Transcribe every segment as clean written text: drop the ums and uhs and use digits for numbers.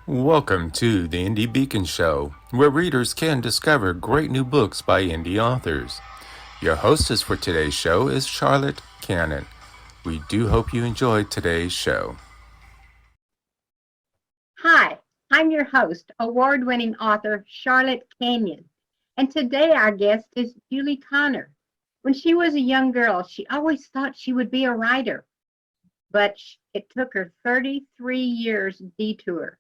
Welcome to the Indie Beacon Show, where readers can discover great new books by indie authors. Your hostess for today's show is Charlotte Canion. We do hope you enjoyed today's show. Hi, I'm your host, award-winning author Charlotte Canion, and today our guest is Julie Connor. When she was a young girl, she always thought she would be a writer, but it took her 33 years detour.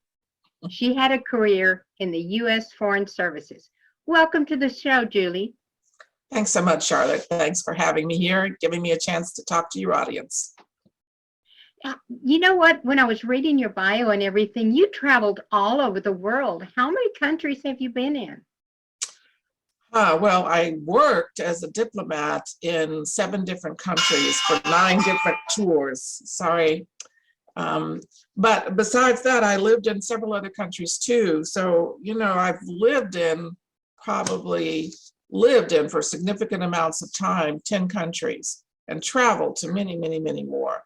She had a career in the U.S. Foreign Services. Welcome to the show, Julie. Thanks so much, Charlotte. Thanks for having me here and giving me a chance to talk to your audience. You know what? When I was reading your bio and everything, you traveled all over the world. How many countries have you been in? Well, I worked as a diplomat in 7 different countries for 9 different tours. Sorry. But besides that, I lived in several other countries too. So, I've probably lived in for significant amounts of time, 10 countries, and traveled to many, many, many more.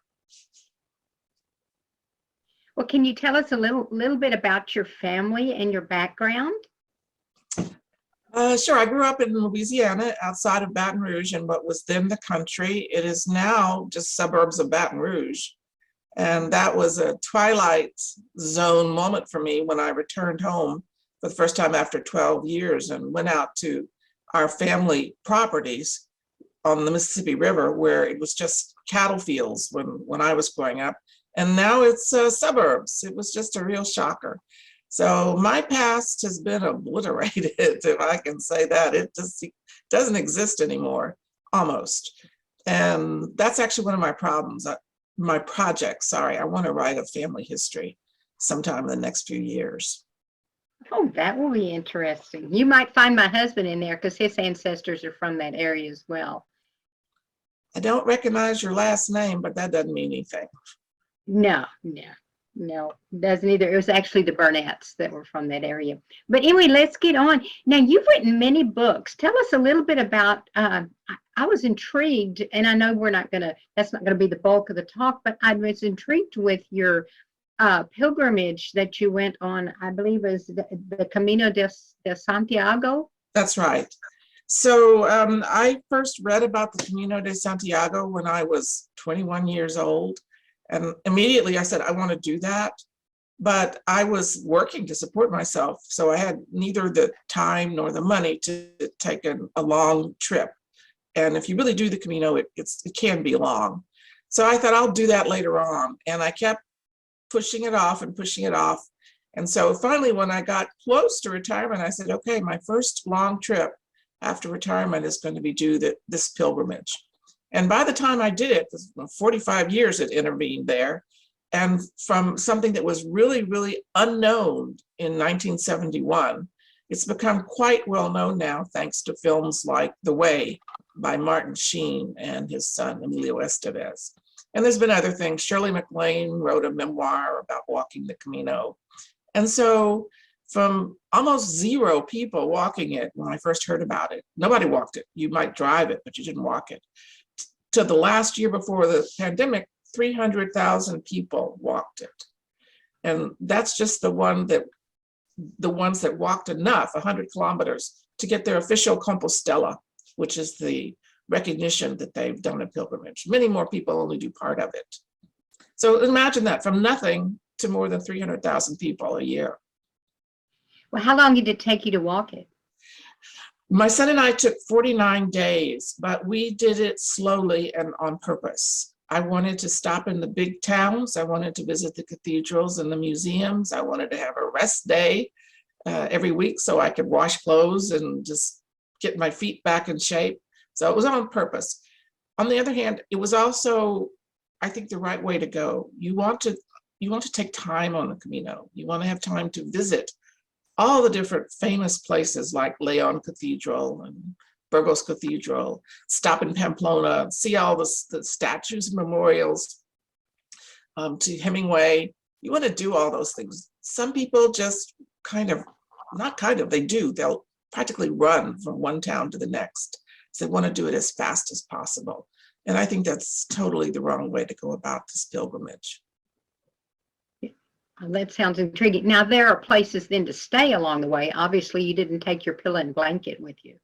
Well, can you tell us a little bit about your family and your background? Sure. I grew up in Louisiana, outside of Baton Rouge, in what was then the country. It is now just suburbs of Baton Rouge. And that was a twilight zone moment for me when I returned home for the first time after 12 years and went out to our family properties on the Mississippi River, where it was just cattle fields when I was growing up. And now it's suburbs. It was just a real shocker. So my past has been obliterated, if I can say that. It just doesn't exist anymore, almost. And that's actually one of my problems, my projects. Sorry, I want to write a family history sometime in the next few years. Oh, that will be interesting. You might find my husband in there because his ancestors are from that area as well. I don't recognize your last name, but that doesn't mean anything. No, doesn't either. It was actually the Burnetts that were from that area. But anyway, let's get on. Now, you've written many books. Tell us a little bit about, I was intrigued, and I know that's not going to be the bulk of the talk, but I was intrigued with your pilgrimage that you went on, I believe is the Camino de Santiago. That's right. So I first read about the Camino de Santiago when I was 21 years old. And immediately I said, I want to do that. But I was working to support myself. So I had neither the time nor the money to take a long trip. And if you really do the Camino, it can be long. So I thought I'll do that later on. And I kept pushing it off and pushing it off. And so finally, when I got close to retirement, I said, okay, my first long trip after retirement is going to be this pilgrimage. And by the time I did it, 45 years had intervened there. And from something that was really, really unknown in 1971, it's become quite well known now, thanks to films like The Way by Martin Sheen and his son, Emilio Estevez. And there's been other things. Shirley MacLaine wrote a memoir about walking the Camino. And so from almost 0 people walking it when I first heard about it, nobody walked it. You might drive it, but you didn't walk it. To the last year before the pandemic, 300,000 people walked it. And that's just the ones that walked enough, 100 kilometers, to get their official Compostela, which is the recognition that they've done a pilgrimage. Many more people only do part of it. So imagine that, from nothing to more than 300,000 people a year. Well, how long did it take you to walk it? My son and I took 49 days, but we did it slowly and on purpose. I wanted to stop in the big towns. I wanted to visit the cathedrals and the museums. I wanted to have a rest day every week so I could wash clothes and just get my feet back in shape. So it was on purpose. On the other hand, it was also, I think, the right way to go. You want to take time on the Camino. You want to have time to visit all the different famous places like Leon Cathedral and Burgos Cathedral, stop in Pamplona, see all the statues and memorials to Hemingway. You want to do all those things. Some people just they do. They'll practically run from one town to the next. So they want to do it as fast as possible. And I think that's totally the wrong way to go about this pilgrimage. That sounds intriguing. Now, there are places then to stay along the way. Obviously, you didn't take your pillow and blanket with you.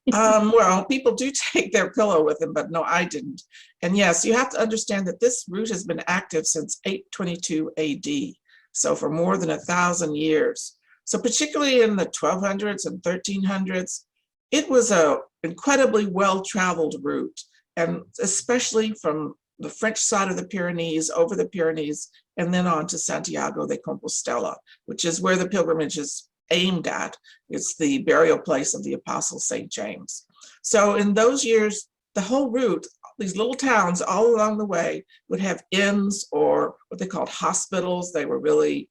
Well, people do take their pillow with them, but no, I didn't. And yes, you have to understand that this route has been active since 822 AD, so for more than 1,000 years. So particularly in the 1200s and 1300s, it was a incredibly well-traveled route, and especially from the French side of the Pyrenees, over the Pyrenees, and then on to Santiago de Compostela, which is where the pilgrimage is aimed at. It's the burial place of the Apostle St. James. So in those years, the whole route, these little towns all along the way would have inns or what they called hospitals. They were really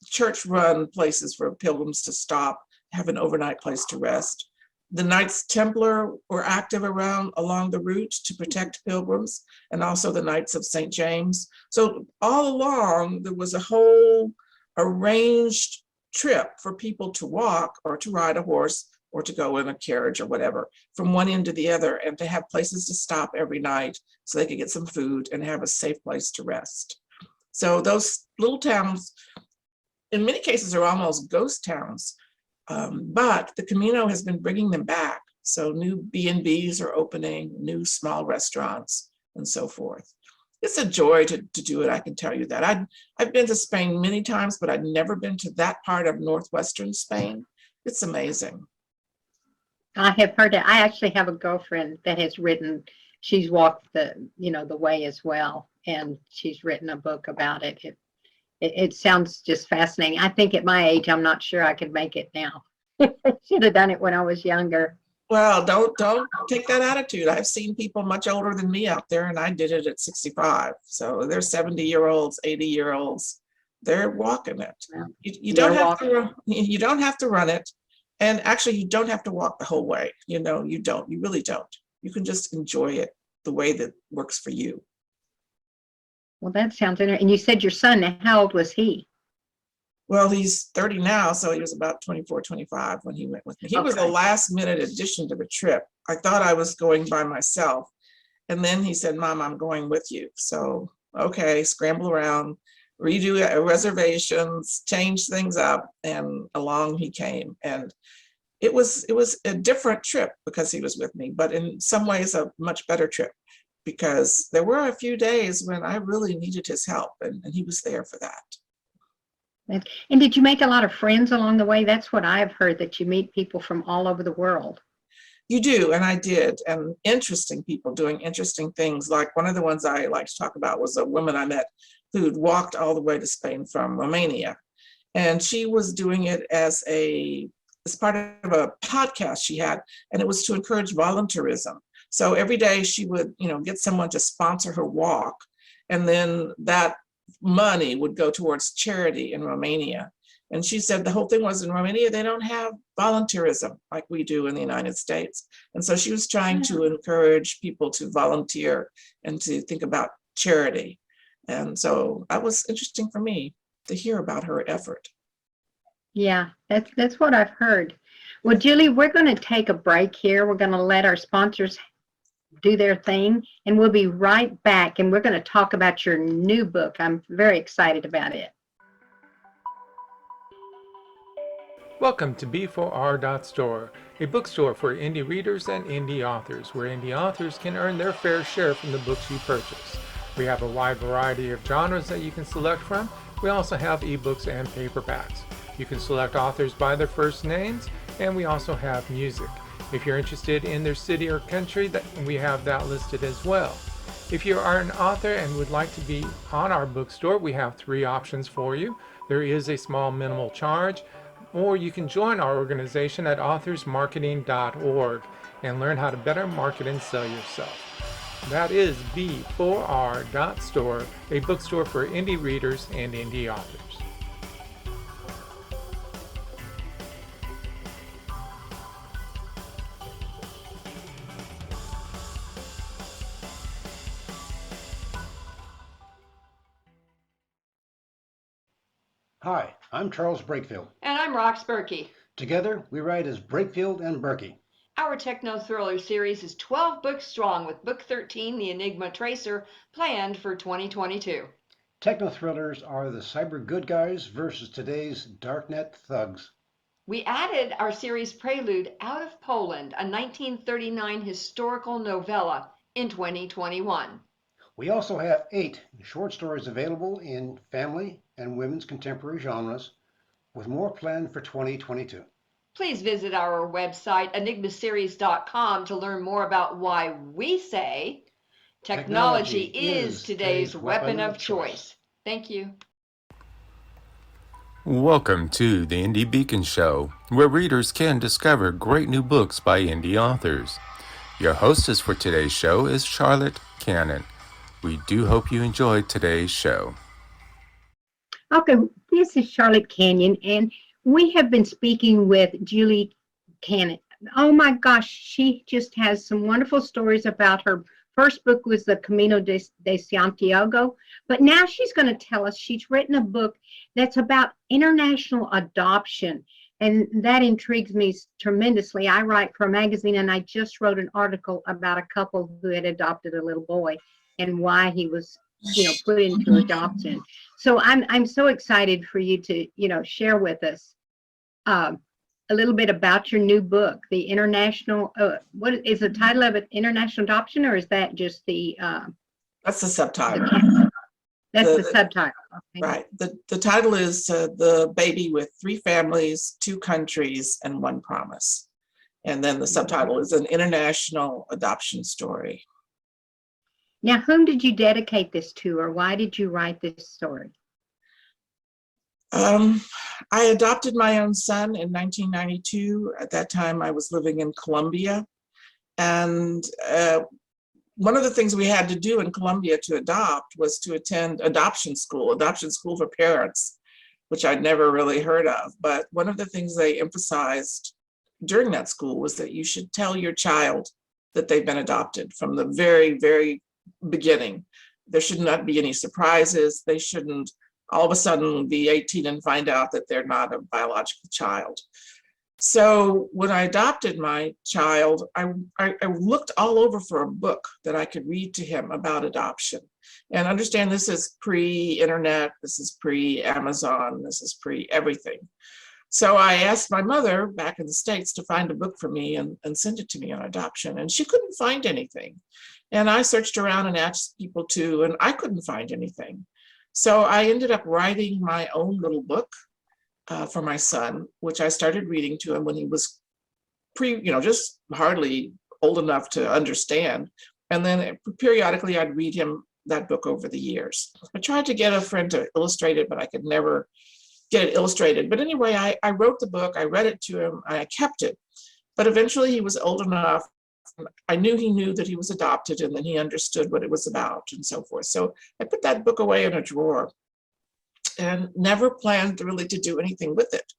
church-run places for pilgrims to stop, have an overnight place to rest. The Knights Templar were active along the route to protect pilgrims, and also the Knights of St. James. So all along, there was a whole arranged trip for people to walk or to ride a horse or to go in a carriage or whatever from one end to the other, and to have places to stop every night so they could get some food and have a safe place to rest. So those little towns, in many cases, are almost ghost towns, but the Camino has been bringing them back. So new B&Bs are opening, new small restaurants, and so forth. It's a joy to do it, I can tell you that. I've been to Spain many times, but I've never been to that part of northwestern Spain. It's amazing. I have heard it. I actually have a girlfriend that has written, she's walked the way as well, and she's written a book about it. It sounds just fascinating. I think at my age, I'm not sure I could make it now. Should have done it when I was younger. Well, don't take that attitude. I've seen people much older than me out there, and I did it at 65. So they're 70-year-olds, 80-year-olds. They're walking it. Yeah. You don't have to run it. And actually, you don't have to walk the whole way. You really don't. You can just enjoy it the way that works for you. Well, that sounds interesting. And you said your son, how old was he? Well, he's 30 now, so he was about 24, 25 when he went with me. He was a last minute addition to the trip. I thought I was going by myself. And then he said, Mom, I'm going with you. So, okay, scramble around, redo reservations, change things up, and along he came. And it was a different trip because he was with me, but in some ways a much better trip, because there were a few days when I really needed his help, and he was there for that. And did you make a lot of friends along the way? That's what I've heard, that you meet people from all over the world. You do, and I did, and interesting people doing interesting things. Like one of the ones I like to talk about was a woman I met who'd walked all the way to Spain from Romania. And she was doing it as part of a podcast she had, and it was to encourage volunteerism. So every day she would, get someone to sponsor her walk, and then that money would go towards charity in Romania. And she said the whole thing was, in Romania, they don't have volunteerism like we do in the United States. And so she was trying to encourage people to volunteer and to think about charity. And so that was interesting for me to hear about her effort. Yeah, that's what I've heard. Well, Julie, we're going to take a break here. We're going to let our sponsors do their thing, and we'll be right back, and we're going to talk about your new book. I'm very excited about it. Welcome to B4R.store, a bookstore for indie readers and indie authors, where indie authors can earn their fair share from the books you purchase. We have a wide variety of genres that you can select from. We also have ebooks and paperbacks. You can select authors by their first names, and we also have music. If you're interested in their city or country, we have that listed as well. If you are an author and would like to be on our bookstore, we have 3 options for you. There is a small minimal charge, or you can join our organization at authorsmarketing.org and learn how to better market and sell yourself. That is B4R.store, a bookstore for indie readers and indie authors. Hi, I'm Charles Brakefield. And I'm Rox Berkey. Together, we write as Brakefield and Berkey. Our techno thriller series is 12 books strong, with book 13, The Enigma Tracer, planned for 2022. Techno thrillers are the cyber good guys versus today's darknet thugs. We added our series prelude Out of Poland, a 1939 historical novella, in 2021. We also have 8 short stories available in family and women's contemporary genres, with more planned for 2022. Please visit our website, enigmaseries.com, to learn more about why we say technology is today's weapon of choice. Thank you. Welcome to the Indie Beacon Show, where readers can discover great new books by indie authors. Your hostess for today's show is Charlotte Canion. We do hope you enjoyed today's show. Okay, this is Charlotte Canion, and we have been speaking with Julie Gianelloni. Oh my gosh, she just has some wonderful stories about her first book was the Camino de Santiago, but now she's going to tell us she's written a book that's about international adoption, and that intrigues me tremendously. I write for a magazine, and I just wrote an article about a couple who had adopted a little boy and why he was, put into adoption. So I'm so excited for you to, share with us a little bit about your new book, the international. What is the title of it? International Adoption, or is that just the? That's the subtitle. That's the subtitle. Okay. Right. The title is The Baby with 3 Families, 2 Countries, and 1 Promise. And then the subtitle is An International Adoption Story. Now, whom did you dedicate this to, or why did you write this story? I adopted my own son in 1992. At that time, I was living in Colombia. And one of the things we had to do in Colombia to adopt was to attend adoption school for parents, which I'd never really heard of. But one of the things they emphasized during that school was that you should tell your child that they've been adopted from the very, very beginning. There should not be any surprises. They shouldn't all of a sudden be 18 and find out that they're not a biological child. So when I adopted my child, I looked all over for a book that I could read to him about adoption. And understand, this is pre-internet, this is pre-Amazon, this is pre-everything. So I asked my mother back in the States to find a book for me and send it to me on adoption. And she couldn't find anything. And I searched around and asked people too, and I couldn't find anything. So I ended up writing my own little book for my son, which I started reading to him when he was just hardly old enough to understand. And then periodically I'd read him that book over the years. I tried to get a friend to illustrate it, but I could never get it illustrated. But anyway, I wrote the book, I read it to him, I kept it. But eventually he was old enough. I knew he knew that he was adopted, and then he understood what it was about and so forth. So I put that book away in a drawer and never planned really to do anything with it.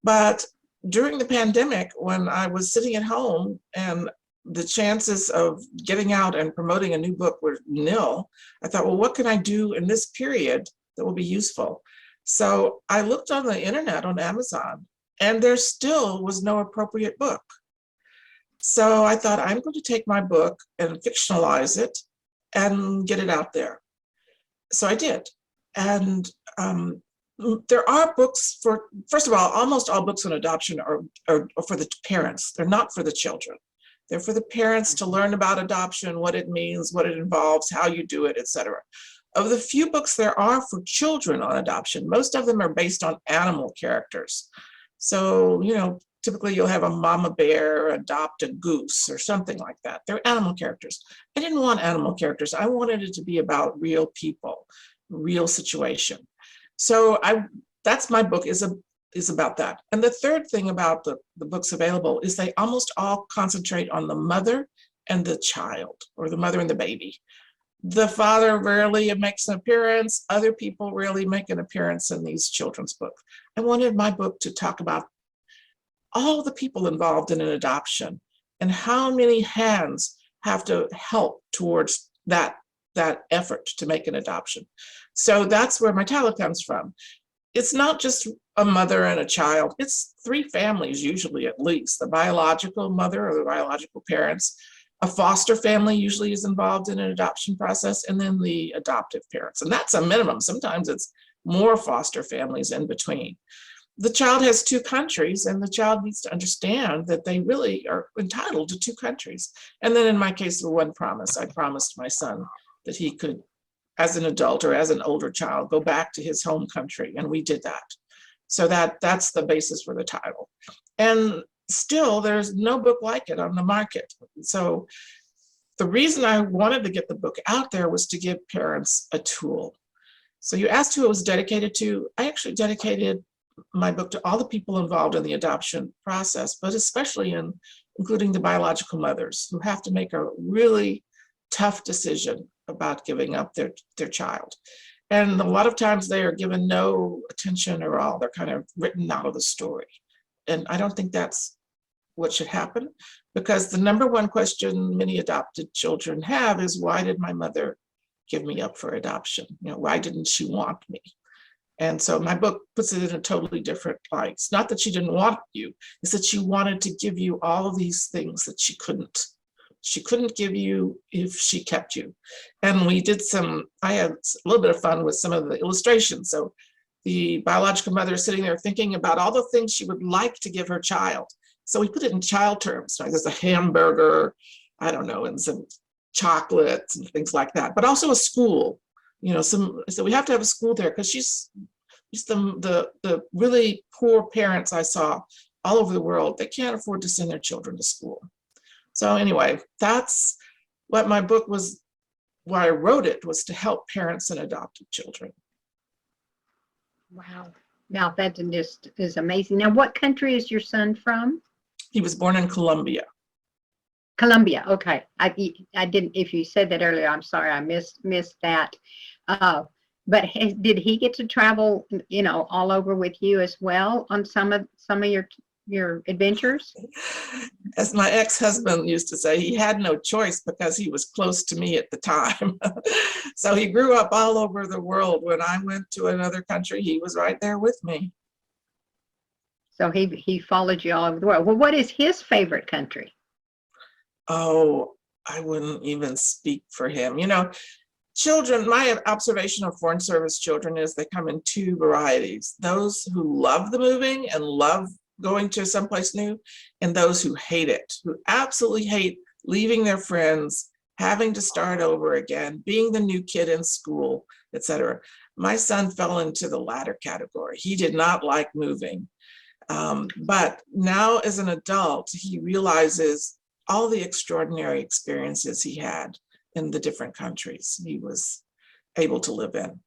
But during the pandemic, when I was sitting at home and the chances of getting out and promoting a new book were nil, I thought, well, what can I do in this period that will be useful? So I looked on the internet on Amazon, and there still was no appropriate book. So I thought, I'm going to take my book and fictionalize it and get it out there. So I did. And there are books for, first of all, almost all books on adoption are for the parents. They're not for the children. They're for the parents to learn about adoption, what it means, what it involves, how you do it, etc. Of the few books there are for children on adoption, most of them are based on animal characters. So, typically you'll have a mama bear adopt a goose or something like that. They're animal characters. I didn't want animal characters. I wanted it to be about real people, real situation. So that's my book is about that. And the third thing about the books available is they almost all concentrate on the mother and the child, or the mother and the baby. The father rarely makes an appearance. Other people rarely make an appearance in these children's books. I wanted my book to talk about all the people involved in an adoption and how many hands have to help towards that effort to make an adoption. So that's where my title comes from. It's not just a mother and a child. It's 3 families, usually at least, the biological mother or the biological parents, A foster family usually is involved in an adoption process, and then the adoptive parents. And that's a minimum. Sometimes it's more foster families in between. The child has two countries, and the child needs to understand that they really are entitled to two countries. And then in my case, the one promise, I promised my son that he could, as an adult or as an older child, go back to his home country, and we did that. So that's the basis for the title. And still, there's no book like it on the market. So the reason I wanted to get the book out there was to give parents a tool. So you asked who it was dedicated to. I actually dedicated my book to all the people involved in the adoption process, but especially including the biological mothers who have to make a really tough decision about giving up their child. And a lot of times they are given no attention at all. They're kind of written out of the story. And I don't think that's what should happen, because the number one question many adopted children have is, why did my mother give me up for adoption? Why didn't she want me? And so my book puts it in a totally different light. It's not that she didn't want you, it's that she wanted to give you all of these things that she couldn't. She couldn't give you if she kept you. And I had a little bit of fun with some of the illustrations. So the biological mother is sitting there thinking about all the things she would like to give her child. So we put it in child terms. Right? There's a hamburger, I don't know, and some chocolates and things like that, but also a school. So we have to have a school there, because she's the really poor parents I saw all over the world. They can't afford to send their children to school. So anyway, that's what my book was. Why I wrote it was to help parents and adopted children. Wow. Now that just is amazing. Now, what country is your son from? He was born in Colombia. Colombia. Okay. I didn't, if you said that earlier, I'm sorry, I missed that. But did he get to travel, all over with you as well on some of your adventures? As my ex-husband used to say, he had no choice because he was close to me at the time. So he grew up all over the world. When I went to another country, he was right there with me. So he followed you all over the world. Well, what is his favorite country? Oh, I wouldn't even speak for him. Children, my observation of Foreign Service children is they come in two varieties: those who love the moving and love going to someplace new, and those who hate it, who absolutely hate leaving their friends, having to start over again, being the new kid in school, etc. My son fell into the latter category. He did not like moving. But now as an adult, he realizes all the extraordinary experiences he had in the different countries he was able to live in.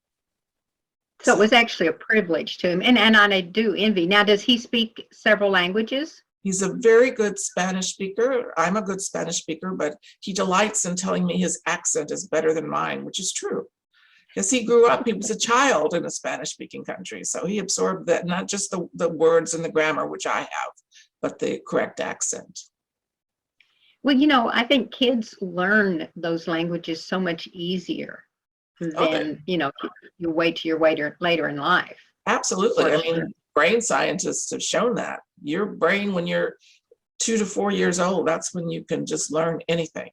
So it was actually a privilege to him, and I do envy. Now, does he speak several languages? He's a very good Spanish speaker. I'm a good Spanish speaker, but he delights in telling me his accent is better than mine, which is true. Because he grew up, he was a child in a Spanish-speaking country, so he absorbed that, not just the words and the grammar, which I have, but the correct accent. Well, I think kids learn those languages so much easier than, you wait till you're later in life. Absolutely. I mean, brain scientists have shown that. Your brain, when you're 2 to 4 years old, that's when you can just learn anything.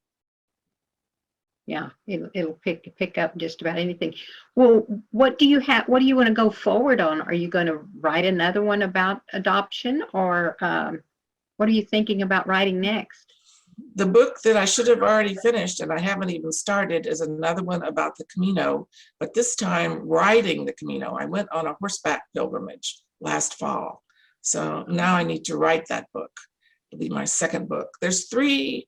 Yeah, it'll pick up just about anything. Well, what do you want to go forward on? Are you going to write another one about adoption, or what are you thinking about writing next? The book that I should have already finished, and I haven't even started, is another one about the Camino, but this time riding the Camino. I went on a horseback pilgrimage last fall. So now I need to write that book. It'll be my second book. There's 3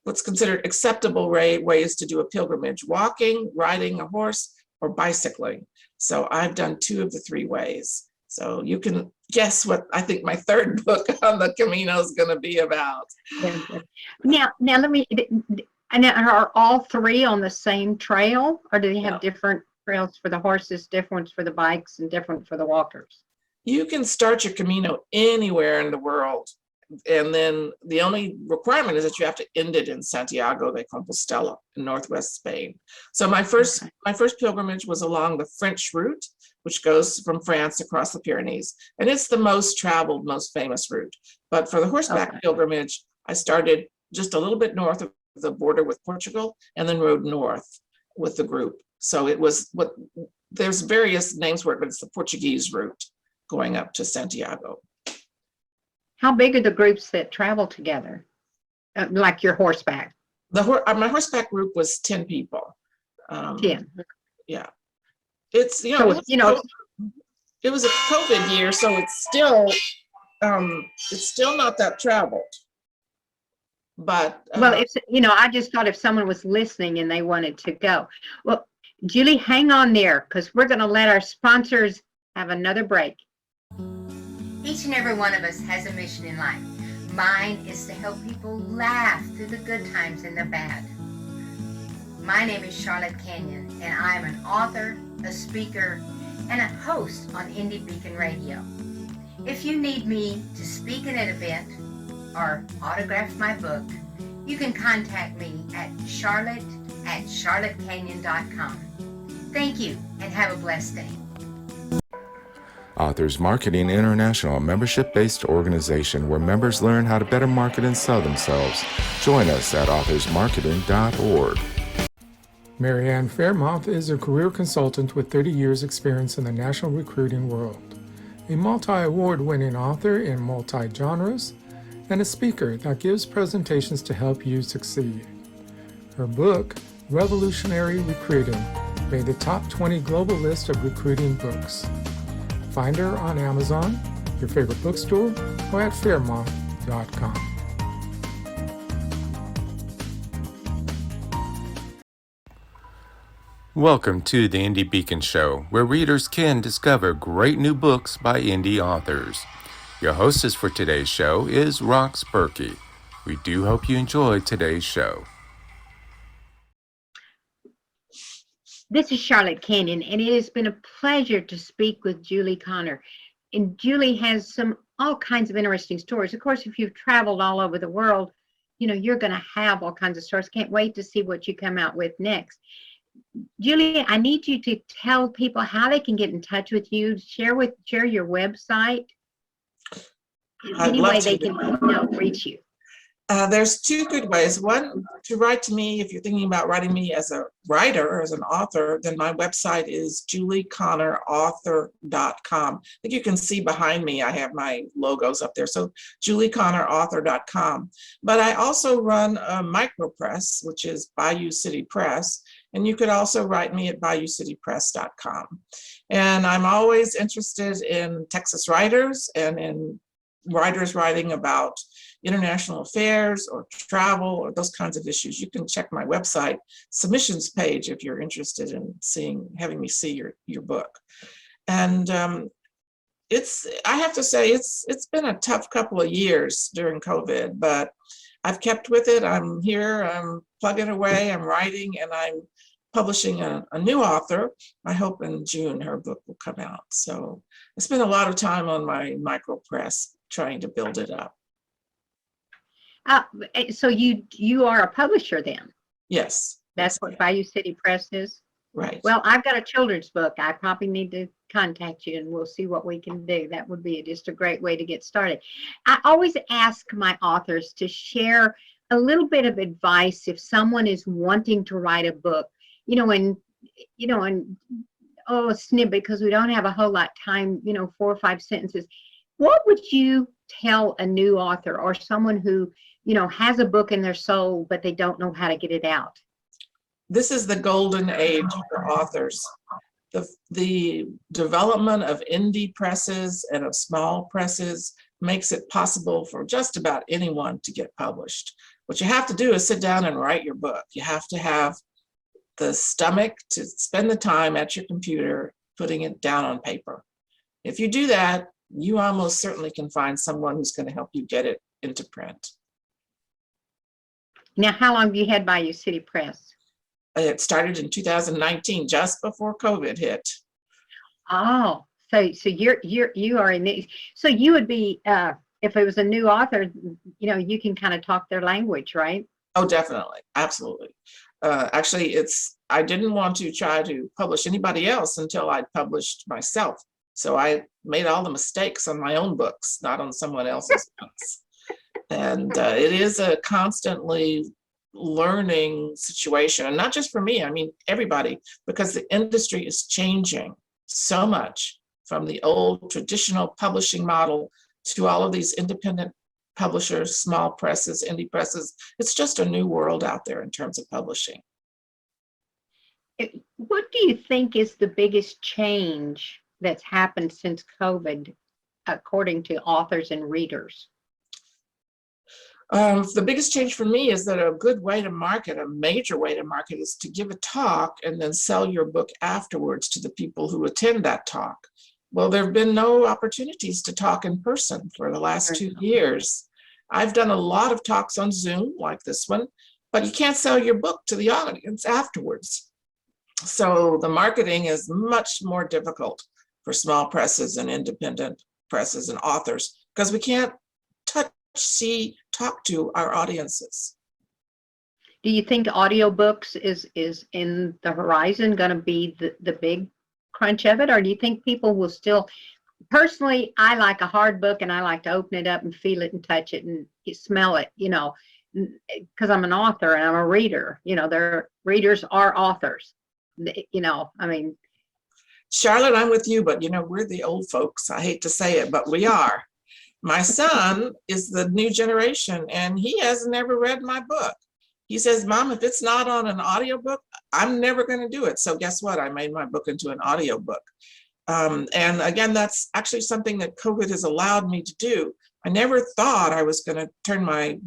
what's considered acceptable ways to do a pilgrimage: walking, riding a horse, or bicycling. So I've done 2 of the 3 ways. So you can guess what I think my third book on the Camino is going to be about. Now let me, and are all 3 on the same trail, or do they have different trails for the horses, different for the bikes, and different for the walkers? You can start your Camino anywhere in the world. And then the only requirement is that you have to end it in Santiago de Compostela in northwest Spain. So my first pilgrimage was along the French route, which goes from France across the Pyrenees. And it's the most traveled, most famous route. But for the horseback pilgrimage, I started just a little bit north of the border with Portugal and then rode north with the group. So it was there's various names for it, but it's the Portuguese route going up to Santiago. How big are the groups that travel together? Like your horseback? My horseback group was 10 people. 10. Yeah. It's, So, it was a COVID year, so it's still not that traveled. But well, if I just thought if someone was listening and they wanted to go. Well, Julie, hang on there because we're going to let our sponsors have another break. Each and every one of us has a mission in life. Mine is to help people laugh through the good times and the bad. My name is Charlotte Canion, and I am an author, a speaker, and a host on Indie Beacon Radio. If you need me to speak at an event or autograph my book, you can contact me at charlotte@charlottecanion.com. Thank you, and have a blessed day. Authors Marketing International, a membership-based organization where members learn how to better market and sell themselves. Join us at authorsmarketing.org. Marianne Fairmouth is a career consultant with 30 years experience in the national recruiting world, a multi-award-winning author in multi-genres, and a speaker that gives presentations to help you succeed. Her book, Revolutionary Recruiting, made the top 20 global list of recruiting books. Find her on Amazon, your favorite bookstore, or at fairmouth.com. Welcome to the Indie Beacon Show, where readers can discover great new books by indie authors. Your hostess for today's show is Rox Berkey. We do hope you enjoy today's show. This is Charlotte Canion, and it has been a pleasure to speak with Julie Connor. And Julie has all kinds of interesting stories. Of course, if you've traveled all over the world, you're going to have all kinds of stories. Can't wait to see what you come out with next. Julie, I need you to tell people how they can get in touch with you. Share your website. Any way they can reach you. There's two good ways. One, to write to me if you're thinking about writing me as a writer, as an author, then my website is julieconnorauthor.com. I think you can see behind me, I have my logos up there. So julieconnorauthor.com. But I also run a micropress, which is Bayou City Press. And you could also write me at bayoucitypress.com. And I'm always interested in Texas writers and in writers writing about international affairs or travel or those kinds of issues. You can check my website submissions page if you're interested in having me see your book. And I have to say, it's been a tough couple of years during COVID, but I've kept with it. I'm here, I'm plugging away, I'm writing, and I'm publishing a new author. I hope in June her book will come out. So I spent a lot of time on my micropress trying to build it up. So you are a publisher then? Yes. That's what Bayou City Press is? Right. Well, I've got a children's book. I probably need to contact you and we'll see what we can do. That would be just a great way to get started. I always ask my authors to share a little bit of advice if someone is wanting to write a book, a snippet, because we don't have a whole lot of time, 4 or 5 sentences. What would you tell a new author or someone who, has a book in their soul, but they don't know how to get it out? This is the golden age for authors. The development of indie presses and of small presses makes it possible for just about anyone to get published. What you have to do is sit down and write your book. You have to have the stomach to spend the time at your computer putting it down on paper. If you do that, you almost certainly can find someone who's going to help you get it into print. Now, how long have you had Bayou City Press? It started in 2019, just before COVID hit. Oh, so you are in the, so you would be, if it was a new author, you can kind of talk their language, right? Oh, definitely. Absolutely. Actually, I didn't want to try to publish anybody else until I'd published myself. So I made all the mistakes on my own books, not on someone else's books. And it is a constantly learning situation, and not just for me, I mean everybody, because the industry is changing so much from the old traditional publishing model to all of these independent publishers, small presses, indie presses. It's just a new world out there in terms of publishing. What do you think is the biggest change that's happened since COVID, according to authors and readers? The biggest change for me is that a good way to market, a major way to market, is to give a talk and then sell your book afterwards to the people who attend that talk. Well, there have been no opportunities to talk in person for the last 2 years. I've done a lot of talks on Zoom like this one, but you can't sell your book to the audience afterwards. So the marketing is much more difficult for small presses and independent presses and authors because we can't touch, see, talk to our audiences. Do you think audiobooks is in the horizon going to be the big crunch of it, or do you think people will still? Personally, I like a hard book and I like to open it up and feel it and touch it and smell it, you know, because I'm an author and I'm a reader. You know, their readers are authors. You know, I mean, Charlotte, I'm with you, but you know, we're the old folks. I hate to say it, but we are. My son is the new generation and he has never read my book. He says, Mom, if it's not on an audiobook, I'm never going to do it. So guess what? I made my book into an audiobook. And again, that's actually something that COVID has allowed me to do. I never thought I was going to turn my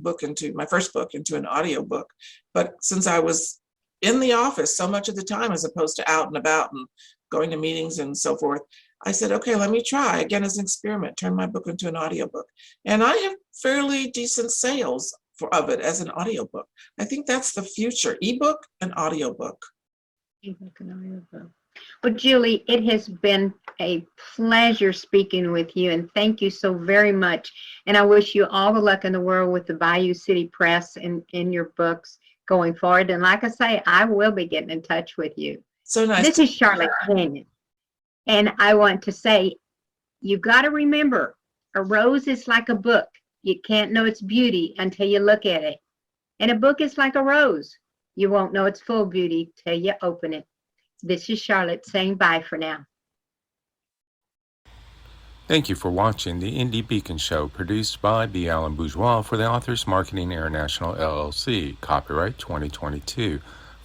first book into an audiobook. But since I was in the office so much of the time, as opposed to out and about and going to meetings and so forth, I said, okay, let me try again as an experiment, turn my book into an audiobook. And I have fairly decent sales of it as an audiobook. I think that's the future, ebook and audiobook. ebook and audiobook. Well, Julie, it has been a pleasure speaking with you, and thank you so very much. And I wish you all the luck in the world with the Bayou City Press and in your books going forward. And like I say, I will be getting in touch with you. So nice. This is Charlotte Canion. And I want to say, you've got to remember, a rose is like a book. You can't know its beauty until you look at it. And a book is like a rose. You won't know its full beauty till you open it. This is Charlotte saying bye for now. Thank you for watching the Indie Beacon Show, produced by B. Allen Bourgeois for the Authors Marketing International, LLC. Copyright 2022.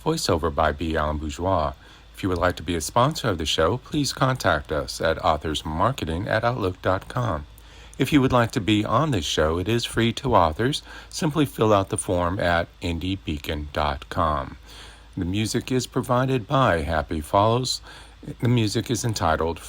Voiceover by B. Allen Bourgeois. If you would like to be a sponsor of the show, please contact us at authorsmarketing@outlook.com. If you would like to be on this show, it is free to authors. Simply fill out the form at indiebeacon.com. The music is provided by Happy Follows. The music is entitled